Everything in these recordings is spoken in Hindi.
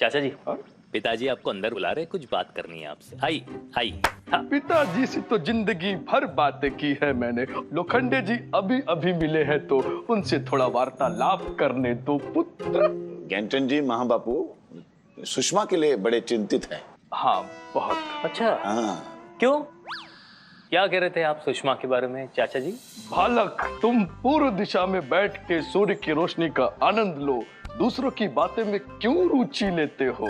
चाचा जी, पिताजी आपको अंदर बुला रहे, कुछ बात करनी है आपसे। आई आई। हाँ। पिताजी से तो जिंदगी भर बातें की है मैंने। लोखंडे जी अभी अभी मिले हैं तो उनसे थोड़ा वार्तालाप करने दो पुत्र। ज्ञानचंद जी महाबापू सुषमा के लिए बड़े चिंतित हैं। हाँ बहुत। अच्छा, हाँ। क्यों? क्या कह रहे थे आप सुषमा के बारे में चाचा जी? बालक, तुम पूर्व दिशा में बैठ के सूर्य की रोशनी का आनंद लो, दूसरों की बातें में क्यों रुचि लेते हो?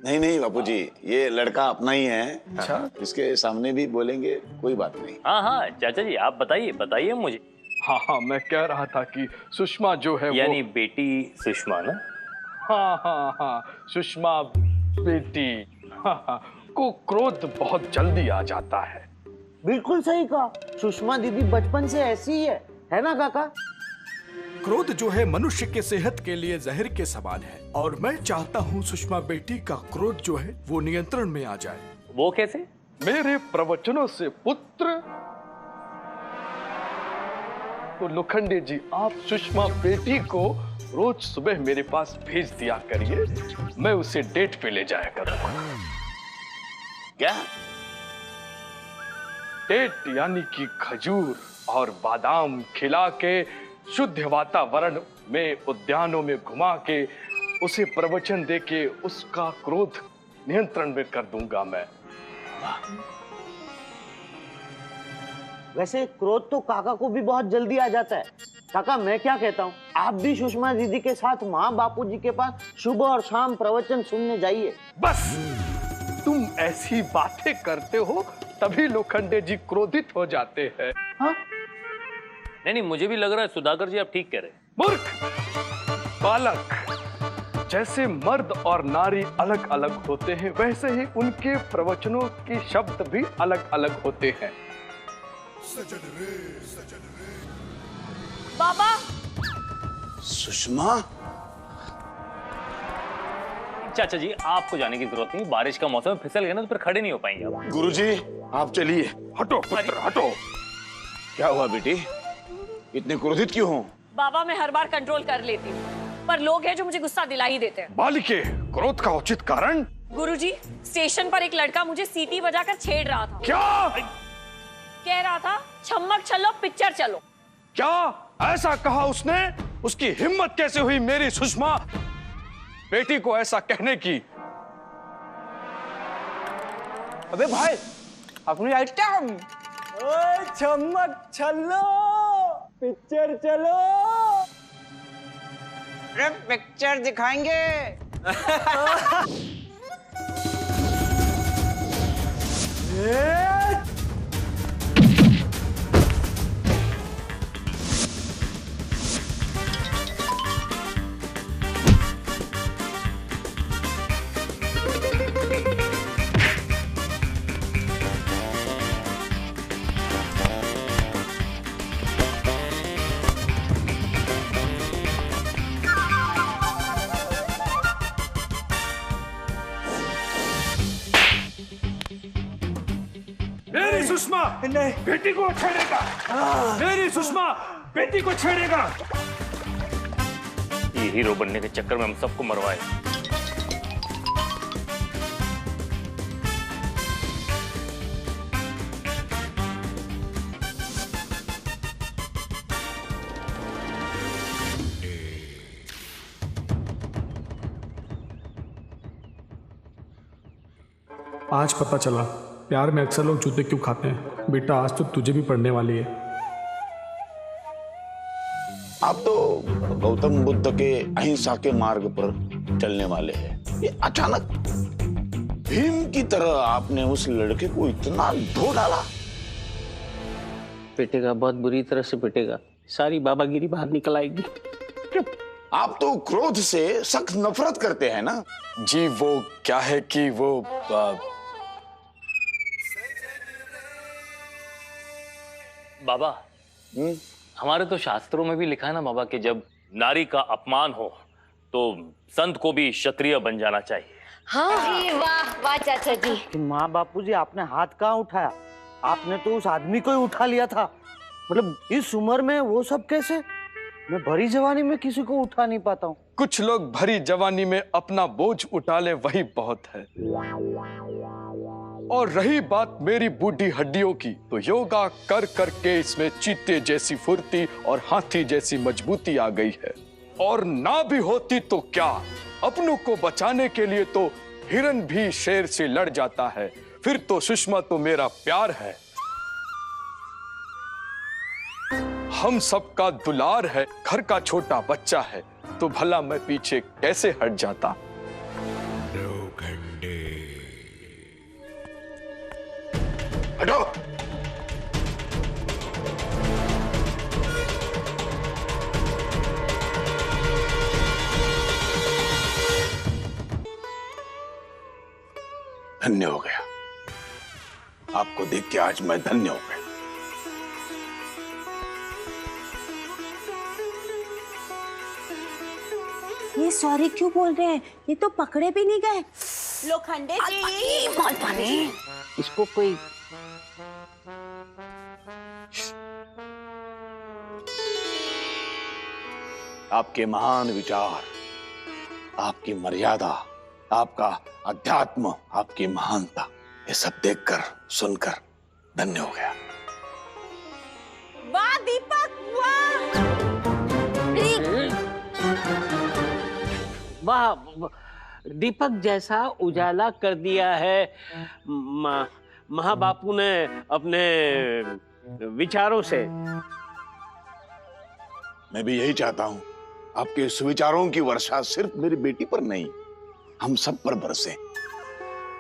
नहीं नहीं बापूजी, ये लड़का अपना ही है। अच्छा। इसके सामने भी बोलेंगे, कोई बात नहीं। हाँ हाँ चाचा जी, आप बताइए बताइए मुझे। हाँ हाँ, मैं कह रहा था कि सुषमा जो है यानी बेटी सुषमा ना? हाँ हाँ हाँ, सुषमा बेटी को क्रोध बहुत जल्दी आ जाता है। बिल्कुल सही कहा, सुषमा दीदी बचपन से ऐसी ही है ना काका? क्रोध जो है मनुष्य के सेहत के लिए जहर के समान है, और मैं चाहता हूँ सुषमा बेटी का क्रोध जो है वो नियंत्रण में आ जाए। वो कैसे? मेरे प्रवचनों से पुत्र। तो लोखंडे जी, आप सुषमा बेटी को रोज सुबह मेरे पास भेज दिया करिए, मैं उसे डेट पे ले जाया करूंगा। क्या? डेट यानी कि खजूर और बादाम खिला के शुद्ध वातावरण में उद्यानों में घुमा के उसे प्रवचन दे के उसका क्रोध नियंत्रण में कर दूंगा मैं। वैसे क्रोध तो काका को भी बहुत जल्दी आ जाता है। काका मैं क्या कहता हूँ, आप भी सुषमा दीदी के साथ माँ बापूजी के पास सुबह और शाम प्रवचन सुनने जाइए। बस तुम ऐसी बातें करते हो तभी लोखंडे जी क्रोधित हो जाते हैं। हाँ? नहीं, मुझे भी लग रहा है सुधाकर जी आप ठीक कह रहे हैं। मूर्ख बालक, जैसे मर्द और नारी अलग अलग होते हैं वैसे ही उनके प्रवचनों के शब्द भी अलग अलग होते हैं। बाबा। सुषमा? चाचा जी आपको जाने की जरूरत नहीं, बारिश का मौसम फिसल गया ना तो फिर खड़े नहीं हो पाएंगे आप। गुरुजी आप चलिए। हटो पुत्र हटो। क्या हुआ बेटी, इतने क्रोधित क्यों हो? बाबा मैं हर बार कंट्रोल कर लेती हूँ, पर लोग हैं जो मुझे गुस्सा दिला ही देते हैं। बालिके, क्रोध का उचित कारण? गुरुजी, स्टेशन पर एक लड़का मुझे सीटी बजाकर छेड़ रहा था। क्या? कह रहा था छम्मक चलो पिक्चर चलो। क्या ऐसा कहा उसने? उसकी हिम्मत कैसे हुई मेरी सुषमा बेटी को ऐसा कहने की? अबे भाई अपनी आइटम। ओए चम्मक चलो पिक्चर चलो। अरे पिक्चर दिखाएंगे। मेरी सुषमा बेटी को छेड़ेगा। मेरी सुषमा बेटी को छेड़ेगा। ये हीरो बनने के चक्कर में हम सबको मरवाए। आज पता चला प्यार में अक्सर लोग जूते क्यों खाते हैं। बेटा आज तो तुझे भी पड़ने वाली है। आप तो गौतम बुद्ध के अहिंसा के मार्ग पर चलने वाले हैं, ये अचानक भीम की तरह आपने उस लड़के को इतना धो डाला। पिटेगा, बहुत बुरी तरह से पिटेगा, सारी बाबागिरी बाहर निकल आएगी। आप तो क्रोध से सख्त नफरत करते हैं ना? जी वो क्या है कि वो बाबा, हमारे तो शास्त्रों में भी लिखा है ना बाबा कि जब नारी का अपमान हो तो संत को भी क्षत्रिय बन जाना चाहिए। हाँ जी, वाह वाह चाचा जी। माँ बापूजी आपने हाथ कहाँ उठाया? आपने तो उस आदमी को ही उठा लिया था। मतलब इस उम्र में वो सब कैसे? मैं भरी जवानी में किसी को उठा नहीं पाता हूँ। कुछ लोग भरी जवानी में अपना बोझ उठा ले वही बहुत है। और रही बात मेरी बूढ़ी हड्डियों की, तो योगा कर करके इसमें चीते जैसी फुर्ती और हाथी जैसी मजबूती आ गई है। और ना भी होती तो क्या, अपनों को बचाने के लिए तो हिरन भी शेर से लड़ जाता है। फिर तो सुषमा तो मेरा प्यार है, हम सबका दुलार है, घर का छोटा बच्चा है, तो भला मैं पीछे कैसे हट जाता। हटो। धन्य हो गया, आपको देख के आज मैं धन्य हो गया। ये सॉरी क्यों बोल रहे हैं? ये तो पकड़े भी नहीं गए। लोखंडे जी, इसको कोई आपके महान विचार, आपकी मर्यादा, आपका अध्यात्म, आपकी महानता, ये सब देखकर सुनकर धन्य हो गया। वाह दीपक, वाह! वाह, दीपक जैसा उजाला कर दिया है महाबापू ने अपने विचारों से। मैं भी यही चाहता हूं, आपके सुविचारों की वर्षा सिर्फ मेरी बेटी पर नहीं, हम सब पर बरसे।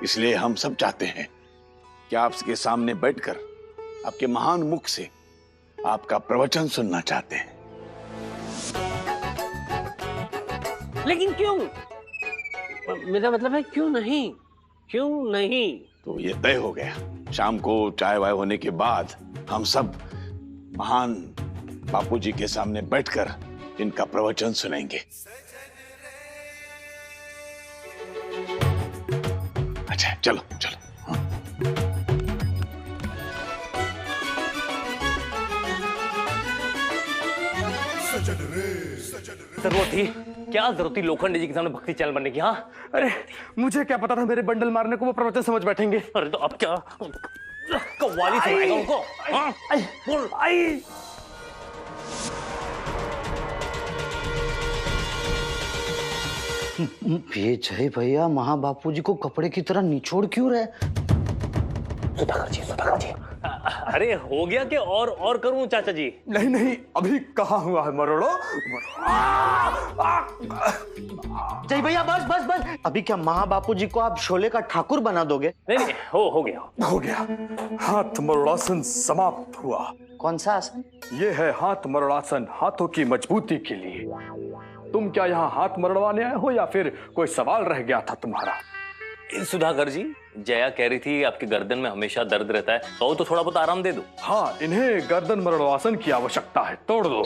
इसलिए हम सब चाहते हैं कि आपके सामने बैठकर आपके महान मुख से आपका प्रवचन सुनना चाहते हैं। लेकिन क्यों? मेरा मतलब है क्यों नहीं, क्यों नहीं? तो ये तय हो गया, शाम को चाय वाय होने के बाद हम सब महान बापूजी के सामने बैठकर इनका प्रवचन सुनेंगे। अच्छा, चलो चलो। जरूरत थी क्या, जरूरत थी लोखंडे जी के सामने भक्ति चैनल बनने की? हाँ, अरे मुझे क्या पता था मेरे बंडल मारने को वो प्रवचन समझ बैठेंगे। अरे तो अब क्या कव्वाली सुनाएगा उनको? हाँ? बोल। ये जय भैया महाबापू जी को कपड़े की तरह निचोड़ क्यों रहे? सुधाकर जी, सुधाकर जी। अरे हो गया कि और करूं चाचा जी? नहीं नहीं, अभी कहाँ हुआ है मरोड़ो। जय भैया बस बस बस, अभी क्या महाबापू जी को आप शोले का ठाकुर बना दोगे? नहीं, हो गया। हो गया, हाथ मरोड़ासन समाप्त हुआ। कौन सा आसन? ये है हाथ मरोड़ासन, हाथों की मजबूती के लिए। तुम क्या यहाँ हाथ मरोड़वाने आए हो या फिर कोई सवाल रह गया था तुम्हारा? सुधाकर जी, जया कह रही थी आपकी गर्दन में हमेशा दर्द रहता है, तो थोड़ा बहुत आराम दे दो। हाँ, इन्हें गर्दन मरोड़वासन की आवश्यकता है, तोड़ दो।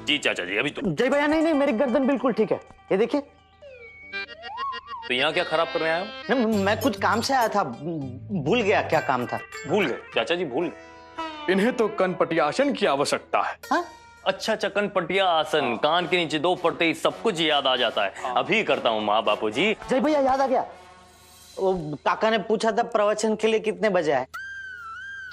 जी चाचा जी, अभी तो। जय भैया नहीं, मेरी गर्दन बिल्कुल ठीक है, ये देखिए। तो यहाँ क्या खराब करने आए हो? मैं कुछ काम से आया था, भूल गया क्या काम था। भूल गए चाचा जी, भूल गए। इन्हें तो कनपटियासन की आवश्यकता है। हाँ? अच्छा, चकन पटिया आसन, कान के नीचे 2 पड़ते ही सब कुछ याद आ जाता है। अभी करता हूँ माँ बापू जी। जय भैया याद आ गया, वो काका ने पूछा था प्रवचन के लिए कितने बजे आए?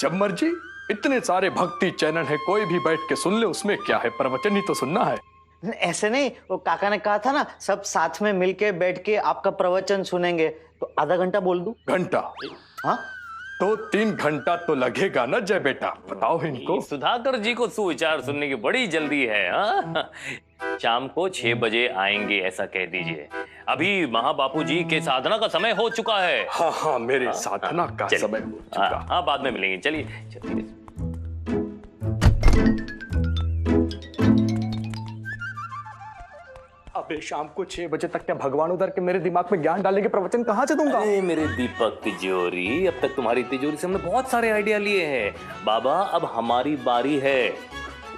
जब मर्जी, इतने सारे भक्ति चैनल है, कोई भी बैठ के सुन ले, उसमें क्या है, प्रवचन ही तो सुनना है। ऐसे नहीं, वो काका ने कहा था ना सब साथ में मिलके बैठ के आपका प्रवचन सुनेंगे, तो आधा घंटा बोल दूं? घंटा? हाँ तो 3 घंटा तो लगेगा ना जय बेटा, बताओ इनको। सुधाकर जी को सुविचार सुनने की बड़ी जल्दी है। हाँ? शाम को 6 बजे आएंगे ऐसा कह दीजिए। अभी महाबापू जी के साधना का समय हो चुका है। हाँ हाँ, मेरे साधना का समय हो चुका। हाँ, बाद में मिलेंगे। चलिए। अबे शाम को 6 बजे तक क्या भगवान उधर के मेरे दिमाग में ज्ञान डालेंगे, प्रवचन कहाँ से दूंगा? अरे मेरे दीपक तिजोरी, अब तक तुम्हारी तिजोरी से हमने बहुत सारे आइडिया लिए हैं। बाबा, अब हमारी बारी है।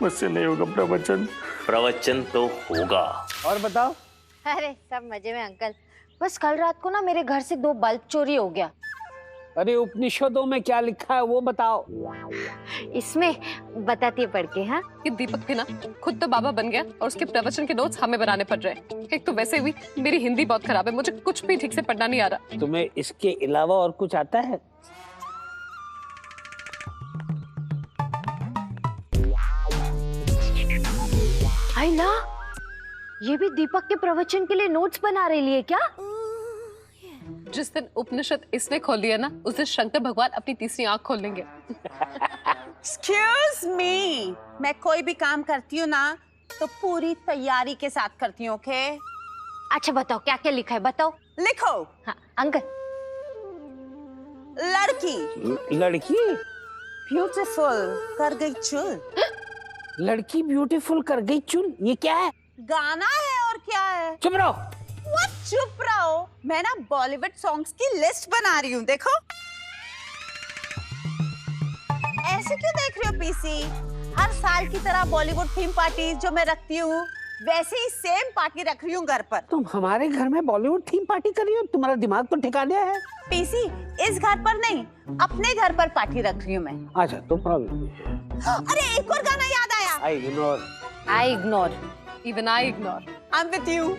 मुझसे नहीं होगा प्रवचन। प्रवचन तो होगा। और बताओ? अरे सब मजे में अंकल, बस कल रात को ना मेरे घर से 2 बल्ब चोरी हो गया। अरे उपनिषदों में क्या लिखा है वो बताओ। इसमें बताती है पढ़ के। हाँ, कि दीपक भी ना खुद तो बाबा बन गया और उसके प्रवचन के नोट्स हमें बनाने पड़ रहे हैं। एक तो वैसे भी मेरी हिंदी बहुत खराब है, मुझे कुछ भी ठीक से पढ़ना नहीं आ रहा। तुम्हें इसके अलावा और कुछ आता है? आईला, ये भी दीपक के प्रवचन के लिए नोट्स बना रही है क्या? जिस दिन उपनिषद इसने खोल दिया ना, उस दिन शंकर भगवान अपनी तीसरी आंख खोल लेंगे। Excuse me, मैं कोई भी काम करती हूँ ना तो पूरी तैयारी के साथ करती हूँ, ओके? अच्छा बताओ क्या क्या लिखा है, बताओ। लिखो। हाँ अंकल। लड़की लड़की ब्यूटीफुल कर गई चुल। लड़की ब्यूटीफुल कर गई चुल, ये क्या है? गाना है और क्या है? चुप रहो। What? चुप रहो, मैं ना बॉलीवुड सॉन्ग्स की लिस्ट बना रही हूँ, देखो। ऐसे क्यों देख रहे हो पीसी? हर साल की तरह बॉलीवुड थीम पार्टी जो मैं रखती हूँ वैसे ही सेम पार्टी रख रही हूँ घर पर। तुम हमारे घर में बॉलीवुड थीम पार्टी कर रही हो? तुम्हारा दिमाग तो ठिकाने है। पीसी, इस घर पर नहीं, अपने घर पर पार्टी रख रही हूँ मैं। अच्छा तो प्रॉब्लम। अरे एक और गाना याद आया। I ignore. I ignore. Even I ignore. I am with you.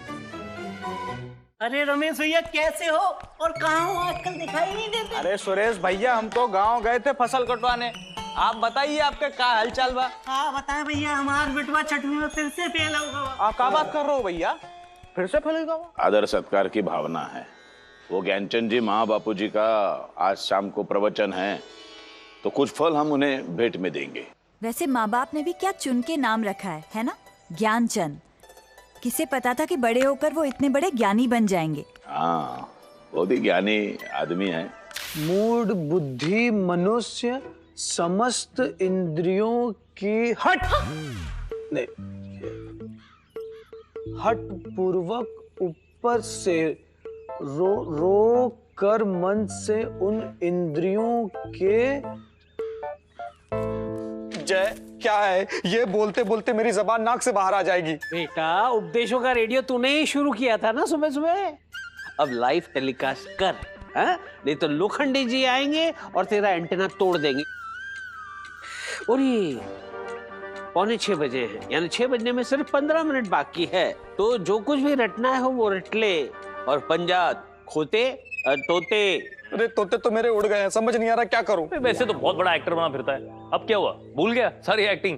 अरे रमेश भैया कैसे हो और कहाँ हो, आजकल दिखाई नहीं देते। अरे सुरेश भैया, हम तो गांव गए थे फसल कटवाने। आप बताइए आपके क्या हालचाल बा? हाँ बताए भैया, हमारा बेटवा छठवीं में फिर से फेल होगा। आप क्या बात कर रहे हो भैया? फिर से फैलेगा? आदर सत्कार की भावना है। वो ज्ञानचंद जी माँ बापू जी का आज शाम को प्रवचन है, तो कुछ फल हम उन्हें भेंट में देंगे। वैसे माँ बाप ने भी क्या चुन के नाम रखा है ना? ज्ञानचंद। किसे पता था कि बड़े होकर वो इतने बड़े ज्ञानी बन जाएंगे। हाँ, बहुत ही ज्ञानी आदमी है। मूड बुद्धि मनुष्य समस्त इंद्रियों की हट पूर्वक ऊपर से रो कर मन से उन इंद्रियों के। जय, क्या है ये? बोलते बोलते मेरी जबान नाक से बाहर आ जाएगी। बेटा, उपदेशों का रेडियो तूने ही शुरू किया था ना सुबह सुबह। अब लाइव टेलीकास्ट कर, हाँ? नहीं तो लोखंडी जी आएंगे और तेरा एंटेना तोड़ देंगे। और ये 5:45 बजे हैं, यानी 6 बजने में सिर्फ 15 मिनट बाकी है। तो जो कुछ भी रटना है वो रट ले। और पंजाब खोते तोते। अरे तोते तो मेरे उड़ गए हैं, समझ नहीं आ रहा क्या करूं। वैसे तो बहुत बड़ा एक्टर बना फिरता है, अब क्या हुआ, भूल गया सारी एक्टिंग?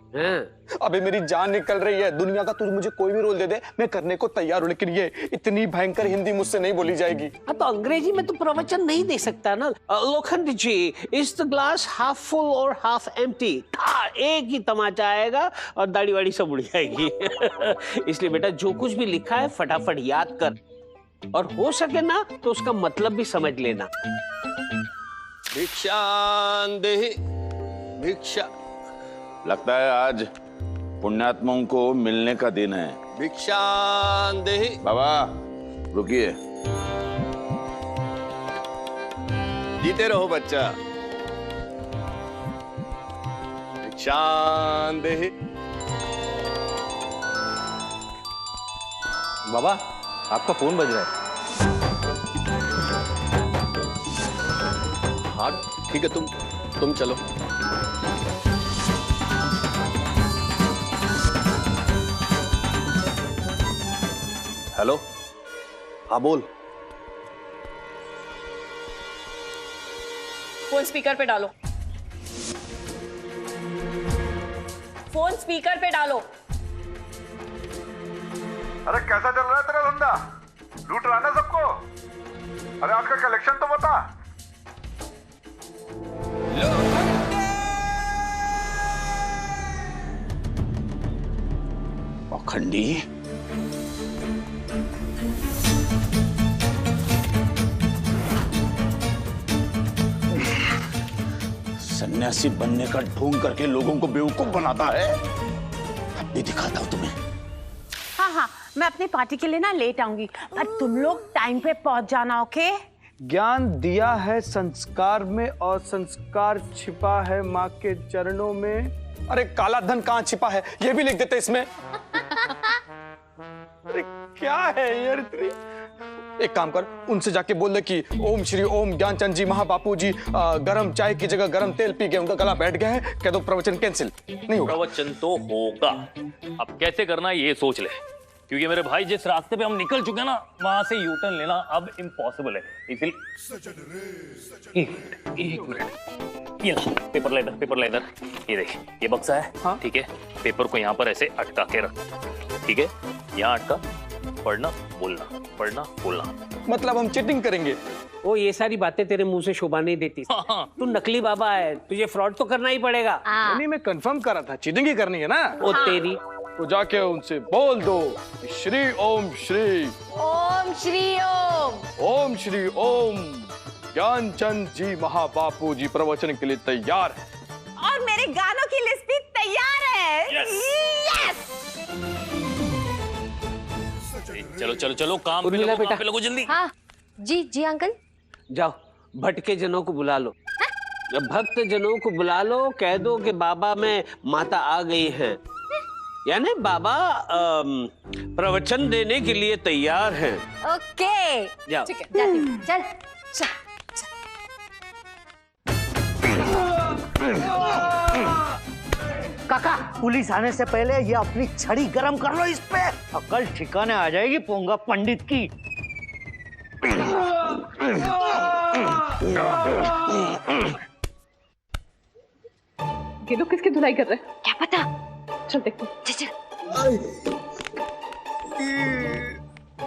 अबे मेरी जान निकल रही है। दुनिया का तू मुझे कोई भी रोल दे दे, मैं करने को तैयार हूं, लेकिन ये इतनी भयंकर हिंदी मुझसे नहीं बोली जाएगी। हाँ तो अंग्रेजी में तो प्रवचन नहीं दे सकता ना। Lokhandi ji, is the glass half full और हाफ एम्प्टी? एक ही तमाचा आएगा और दाढ़ी वाड़ी सब उड़ जाएगी। इसलिए बेटा जो कुछ भी लिखा है फटाफट याद कर, और हो सके ना तो उसका मतलब भी समझ लेना। भिक्षांदेहि भिक्षा। लगता है आज पुण्यात्माओं को मिलने का दिन है। भिक्षांदेहि। बाबा रुकिए। जीते रहो बच्चा। भिक्षांदेहि। बाबा आपका फोन बज रहा है। हाँ ठीक है, तुम चलो। हेलो, हाँ बोल। फोन स्पीकर पे डालो। फोन स्पीकर पे डालो। अरे कैसा चल रहा है तेरा धंधा? लूट रहा है ना सबको? अरे आज का कलेक्शन तो बता। पाखंडी। सन्यासी बनने का ढोंग करके लोगों को बेवकूफ बनाता है। अब भी दिखाता हूं तुम्हें। हाँ हाँ, मैं अपनी पार्टी के लिए ना लेट आऊंगी, पर तुम लोग टाइम पे पहुंच जाना, ओके? ज्ञान दिया है संस्कार में और संस्कार छिपा है माँ के चरणों में। अरे काला धन कहाँ छिपा है ये भी लिख देते इसमें। अरे क्या है यार इतनी एक काम कर, उनसे जाके बोल दे कि ओम श्री ओम ज्ञानचंद जी महाबापू जी गरम चाय की जगह गरम तेल पी के उनका गला बैठ गया है, कह दो प्रवचन कैंसिल नहीं होगा। प्रवचन तो होगा, अब कैसे करना है ये सोच ले, क्योंकि मेरे भाई जिस रास्ते पे हम निकल चुके हैं ना, वहां से यू टर्न लेना अब इम्पॉसिबल है। इसलिए एक मिनट, ये ला, पेपर ले इधर, ये देख, ये बक्सा है। हाँ? ठीक है, पेपर को यहाँ पर ऐसे अटका के रख, ठीक है, यहाँ अटका, पढ़ना बोलना। मतलब हम चीटिंग करेंगे? वो ये सारी बातें तेरे मुंह से शोभा नहीं देती। तू नकली बाबा है, तुझे फ्रॉड तो करना ही पड़ेगा। नहीं, मैं कंफर्म कर रहा था, चीटिंग ही करनी है ना। ओ तेरी, तो जाके उनसे बोल दो श्री ओम श्री ओम ज्ञानचंद जी महाबापू जी प्रवचन के लिए तैयार है, और मेरे गानों की लिस्ट भी तैयार है। यस। चलो काम पे लगो जल्दी। हाँ जी अंकल। जाओ भटके जनों को बुला लो, भक्त जनों को बुला लो, कह दो कि बाबा में माता आ गई है, यानी बाबा प्रवचन देने के लिए तैयार हैं। ओके जाओ। ठीक है, जाती हूँ। चल काका, पुलिस आने से पहले ये अपनी छड़ी गरम कर लो इस पे, अकल ठिकाने आ जाएगी पोंगा पंडित की। ये लोग किसकी धुलाई कर रहे हैं? क्या पता, चल देखते।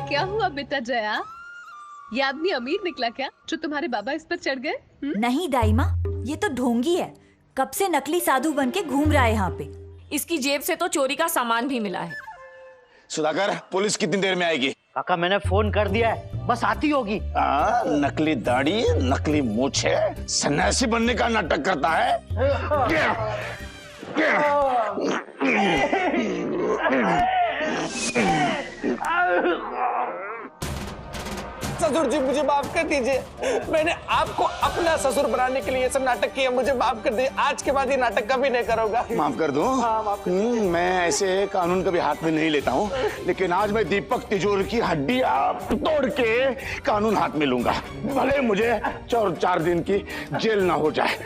क्या हुआ बेटा जया, ये आदमी अमीर निकला क्या जो तुम्हारे बाबा इस पर चढ़ गए? नहीं दाई माँ, ये तो ढोंगी है, कब से नकली साधु बन के घूम रहा है यहाँ पे। इसकी जेब से तो चोरी का सामान भी मिला है। सुधाकर, पुलिस कितनी देर में आएगी? काका मैंने फोन कर दिया है, बस आती होगी। नकली दाढ़ी, नकली मूछे, सन्यासी बनने का नाटक करता है। ससुर जी मुझे माफ कर दीजिए, मैंने आपको अपना ससुर बनाने के लिए ये सब नाटक किया, मुझे माफ कर दीजिए, आज के बाद ये नाटक कभी नहीं करूंगा। माफ कर दूं? हाँ, माफ कर दीजिए। मैं ऐसे कानून कभी हाथ में नहीं लेता हूँ, लेकिन आज मैं दीपक तिजोर की हड्डी तोड़ के कानून हाथ में लूंगा, भले मुझे 4 दिन की जेल ना हो जाए।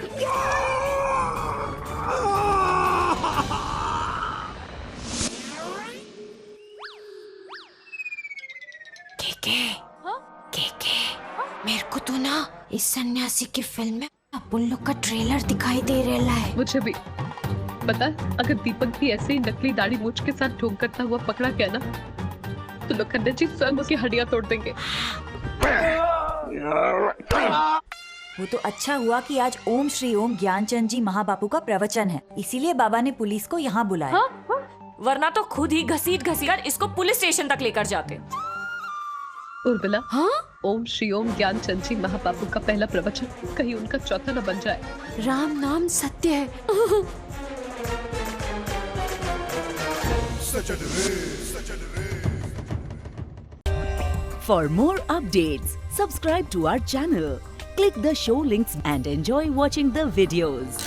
मेरे को तो ना इस सन्यासी की फिल्म में अपन लोग का ट्रेलर दिखाई दे रहा है। मुझे भी पता, अगर दीपक भी ऐसे ही नकली दाढ़ी मूछ के साथ ढोंग करता हुआ पकड़ा गया ना, तो लोखंडे जी स्वयं उसकी हड्डियां तोड़ देंगे। वो तो अच्छा हुआ कि आज ओम श्री ओम ज्ञानचंद जी महाबापू का प्रवचन है, इसीलिए बाबा ने पुलिस को यहाँ बुलाया। वरना तो खुद ही घसीट कर इसको पुलिस स्टेशन तक लेकर जाते। उर्मिला, हाँ? ओम श्री ओम ज्ञानचंद जी महाबापू का पहला प्रवचन कहीं उनका चौथा न बन जाए। राम नाम सत्य है। For more updates, subscribe to our channel, click the show links and enjoy watching the videos.